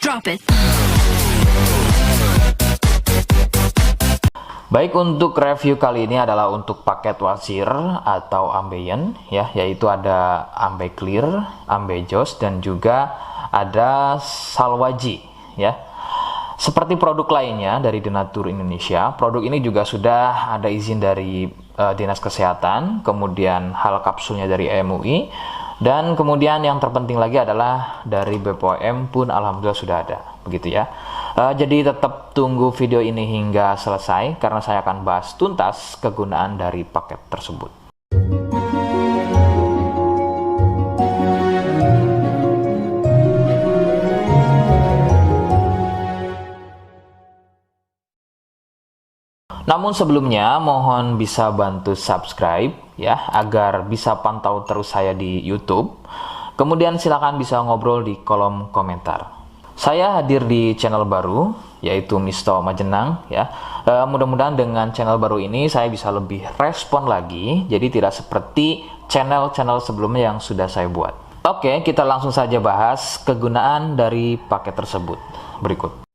Drop it. Baik, untuk review kali ini adalah untuk paket wasir atau ambeien ya, yaitu ada ambe clear, ambe jos, dan juga ada salwaji ya. Seperti produk lainnya dari Denatur Indonesia, produk ini juga sudah ada izin dari Dinas Kesehatan, kemudian hal kapsulnya dari MUI, dan kemudian yang terpenting lagi adalah dari BPOM pun alhamdulillah sudah ada, begitu ya. Jadi tetap tunggu video ini hingga selesai karena saya akan bahas tuntas kegunaan dari paket tersebut. Namun sebelumnya mohon bisa bantu subscribe ya agar bisa pantau terus saya di YouTube. Kemudian silakan bisa ngobrol di kolom komentar. Saya hadir di channel baru yaitu Misto Majenang ya. Mudah-mudahan dengan channel baru ini saya bisa lebih respon lagi. Jadi tidak seperti channel-channel sebelumnya yang sudah saya buat. Oke, kita langsung saja bahas kegunaan dari paket tersebut. Berikut.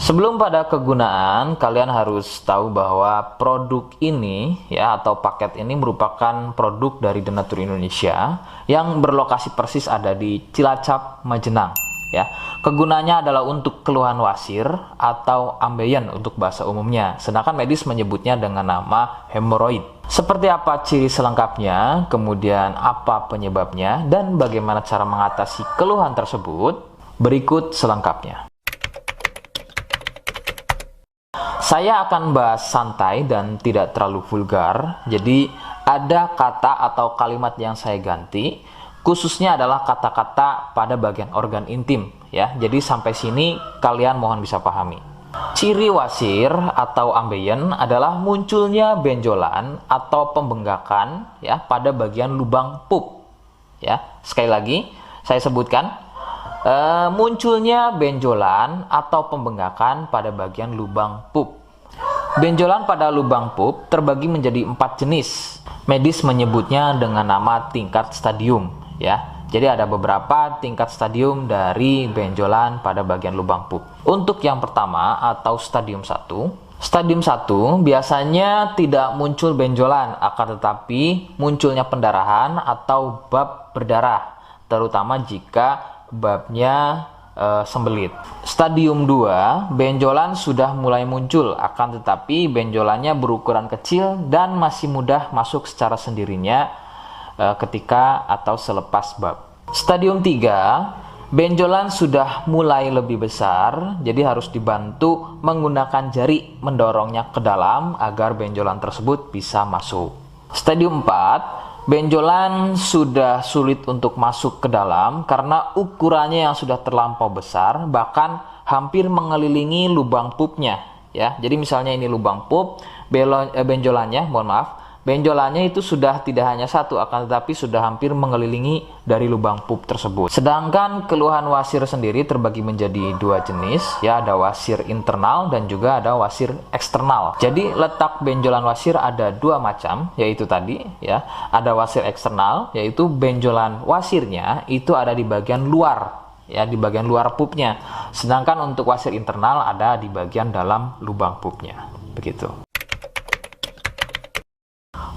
Sebelum pada kegunaan, kalian harus tahu bahwa produk ini ya atau paket ini merupakan produk dari Denatur Indonesia yang berlokasi persis ada di Cilacap, Majenang ya. Kegunaannya adalah untuk keluhan wasir atau ambeien untuk bahasa umumnya, sedangkan medis menyebutnya dengan nama hemoroid. Seperti apa ciri selengkapnya, kemudian apa penyebabnya, dan bagaimana cara mengatasi keluhan tersebut, berikut selengkapnya. Saya akan bahas santai dan tidak terlalu vulgar, jadi ada kata atau kalimat yang saya ganti, khususnya adalah kata-kata pada bagian organ intim ya. Jadi sampai sini kalian mohon bisa pahami. Ciri wasir atau ambeien adalah munculnya benjolan atau pembengkakan ya pada bagian lubang pup ya. Sekali lagi saya sebutkan. Munculnya benjolan atau pembengkakan pada bagian lubang pup. Benjolan pada lubang pup terbagi menjadi 4 jenis. Medis menyebutnya dengan nama tingkat stadium ya. Jadi ada beberapa tingkat stadium dari benjolan pada bagian lubang pup. Untuk yang pertama atau stadium 1. Stadium 1 biasanya tidak muncul benjolan, akan tetapi munculnya pendarahan atau bab berdarah, terutama jika babnya sembelit. Stadium 2, benjolan sudah mulai muncul, akan tetapi benjolannya berukuran kecil dan masih mudah masuk secara sendirinya ketika atau selepas bab. Stadium 3, benjolan sudah mulai lebih besar, jadi harus dibantu menggunakan jari mendorongnya ke dalam agar benjolan tersebut bisa masuk. Stadium 4, benjolan sudah sulit untuk masuk ke dalam karena ukurannya yang sudah terlampau besar, bahkan hampir mengelilingi lubang pupnya ya. Jadi misalnya ini lubang pup, benjolannya, mohon maaf, benjolannya itu sudah tidak hanya satu, akan tetapi sudah hampir mengelilingi dari lubang pup tersebut. Sedangkan keluhan wasir sendiri terbagi menjadi 2 jenis ya, ada wasir internal dan juga ada wasir eksternal. Jadi letak benjolan wasir ada 2 macam, yaitu tadi ya, ada wasir eksternal yaitu benjolan wasirnya itu ada di bagian luar ya, di bagian luar pupnya. Sedangkan untuk wasir internal ada di bagian dalam lubang pupnya. Begitu.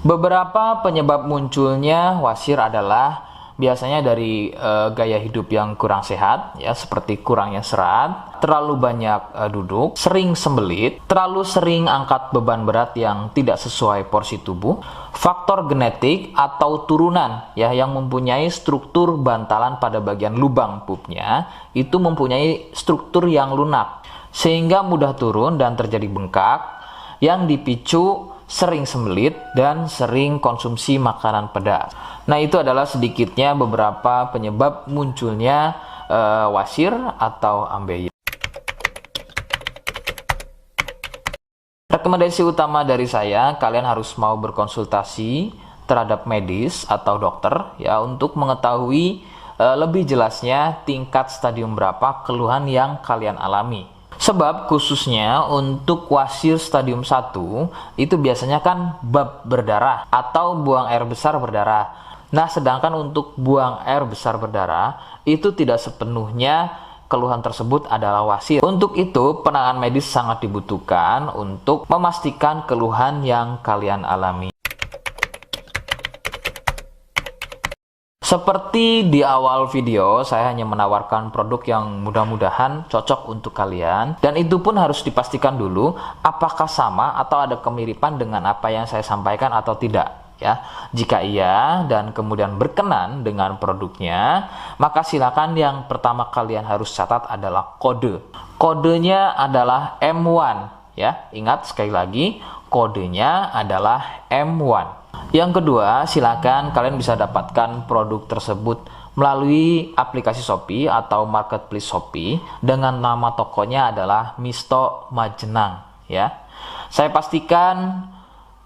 Beberapa penyebab munculnya wasir adalah biasanya dari gaya hidup yang kurang sehat ya, seperti kurangnya serat, terlalu banyak duduk, sering sembelit, terlalu sering angkat beban berat yang tidak sesuai porsi tubuh, faktor genetik atau turunan ya yang mempunyai struktur bantalan pada bagian lubang pupnya itu mempunyai struktur yang lunak sehingga mudah turun dan terjadi bengkak yang dipicu sering sembelit dan sering konsumsi makanan pedas. Nah, itu adalah sedikitnya beberapa penyebab munculnya wasir atau ambeien. Rekomendasi utama dari saya, kalian harus mau berkonsultasi terhadap medis atau dokter ya untuk mengetahui lebih jelasnya tingkat stadium berapa keluhan yang kalian alami. Sebab khususnya untuk wasir stadium 1 itu biasanya kan bab berdarah atau buang air besar berdarah. Nah, sedangkan untuk buang air besar berdarah, itu tidak sepenuhnya keluhan tersebut adalah wasir. Untuk itu, penanganan medis sangat dibutuhkan untuk memastikan keluhan yang kalian alami. Seperti di awal video, saya hanya menawarkan produk yang mudah-mudahan cocok untuk kalian. Dan itu pun harus dipastikan dulu apakah sama atau ada kemiripan dengan apa yang saya sampaikan atau tidak. Ya, jika iya dan kemudian berkenan dengan produknya, maka silakan yang pertama kalian harus catat adalah kode. Kodenya adalah M1. Ya, ingat sekali lagi, kodenya adalah M1. Yang kedua, silakan kalian bisa dapatkan produk tersebut melalui aplikasi Shopee atau marketplace Shopee dengan nama tokonya adalah Misto Majenang, ya. Saya pastikan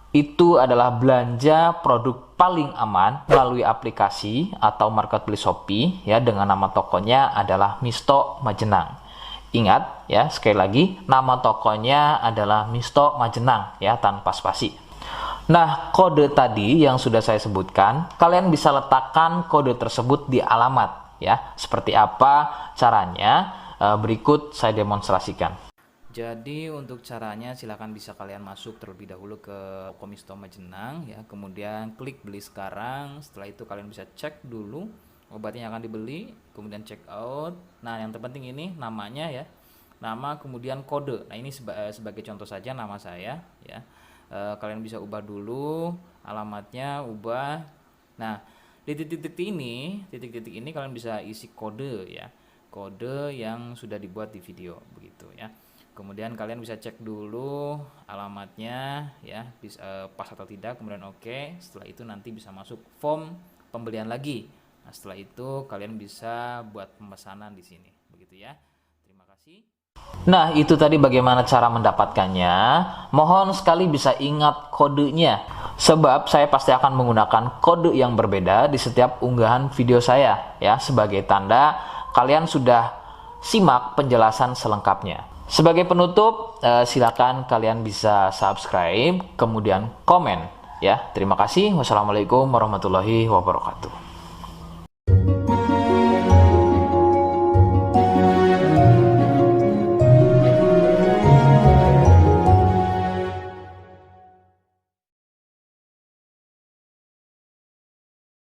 itu adalah belanja produk paling aman melalui aplikasi atau marketplace Shopee, ya, dengan nama tokonya adalah Misto Majenang. Ingat ya, sekali lagi nama tokonya adalah Misto Majenang, ya, tanpa spasi. Nah, kode tadi yang sudah saya sebutkan, kalian bisa letakkan kode tersebut di alamat, ya. Seperti apa caranya? Berikut saya demonstrasikan. Jadi untuk caranya silahkan bisa kalian masuk terlebih dahulu ke toko Misto Majenang, ya. Kemudian klik beli sekarang. Setelah itu kalian bisa cek dulu obatnya yang akan dibeli, kemudian check out. Nah, yang terpenting ini namanya, ya. Nama kemudian kode. Nah, ini sebagai contoh saja nama saya, ya. Kalian bisa ubah dulu alamatnya, ubah. Nah, di titik-titik ini kalian bisa isi kode, ya, kode yang sudah dibuat di video begitu, ya. Kemudian kalian bisa cek dulu alamatnya, ya, bisa pas atau tidak, kemudian oke. Setelah itu nanti bisa masuk form pembelian lagi. Nah, setelah itu kalian bisa buat pemesanan di sini begitu, ya. Terima kasih. Nah, itu tadi bagaimana cara mendapatkannya. Mohon sekali bisa ingat kodenya, sebab saya pasti akan menggunakan kode yang berbeda di setiap unggahan video saya, ya, sebagai tanda kalian sudah simak penjelasan selengkapnya. Sebagai penutup, silakan kalian bisa subscribe, kemudian komen, ya. Terima kasih. Wassalamualaikum warahmatullahi wabarakatuh.